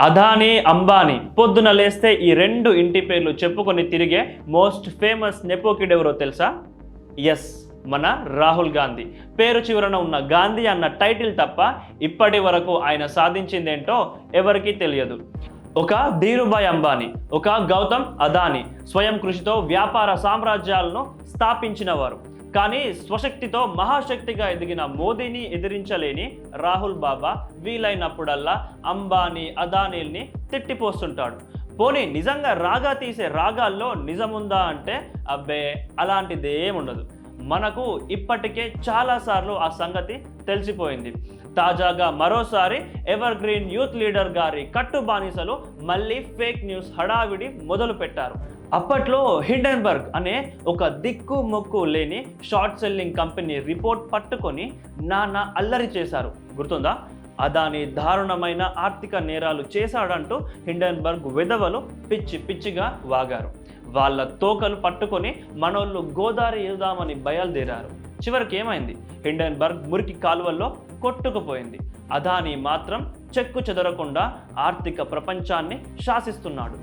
అదానీ అంబానీ పొద్దున లేస్తే ఈ రెండు ఇంటి పేర్లు చెప్పుకొని తిరిగే మోస్ట్ ఫేమస్ నెపోకిడ్ ఎవరో తెలుసా? ఎస్, మన రాహుల్ గాంధీ. పేరు చివరన ఉన్న గాంధీ అన్న టైటిల్ తప్ప ఇప్పటి వరకు ఆయన సాధించిందేంటో ఎవరికీ తెలియదు. ఒక ధీరుభాయ్ అంబానీ, ఒక గౌతమ్ అదానీ స్వయం కృషితో వ్యాపార సామ్రాజ్యాలను స్థాపించిన వారు. కానీ స్వశక్తితో మహాశక్తిగా ఎదిగిన మోదీని ఎదిరించలేని రాహుల్ బాబా వీలైనప్పుడల్లా అంబానీ అదానీల్ని తిట్టిపోస్తుంటాడు. పోనీ నిజంగా రాగా తీసే రాగాల్లో నిజముందా అంటే అబ్బే అలాంటిదేముండదు. మనకు ఇప్పటికే చాలాసార్లు ఆ సంగతి తెలిసిపోయింది. తాజాగా మరోసారి ఎవర్ గ్రీన్ యూత్ లీడర్ గారి కట్టు బానిసలు మళ్ళీ ఫేక్ న్యూస్ హడావిడి మొదలు పెట్టారు. అప్పట్లో హిండెన్బర్గ్ అనే ఒక దిక్కు మొక్కు లేని షార్ట్ సెల్లింగ్ కంపెనీ రిపోర్ట్ పట్టుకొని నానా అల్లరి చేశారు, గుర్తుందా? అదానీ దారుణమైన ఆర్థిక నేరాలు చేశాడంటూ హిండెన్బర్గ్ విధవలు పిచ్చి పిచ్చిగా వాగారు. వాళ్ళ తోకలు పట్టుకొని మనోళ్ళు గోదావరి ఇద్దామని బయలుదేరారు. చివరికి ఏమైంది? హిండెన్బర్గ్ మురికి కాలువల్లో కొట్టుకుపోయింది. అదానీ మాత్రం చెక్కు చెదరకుండా ఆర్థిక ప్రపంచాన్ని శాసిస్తున్నాడు.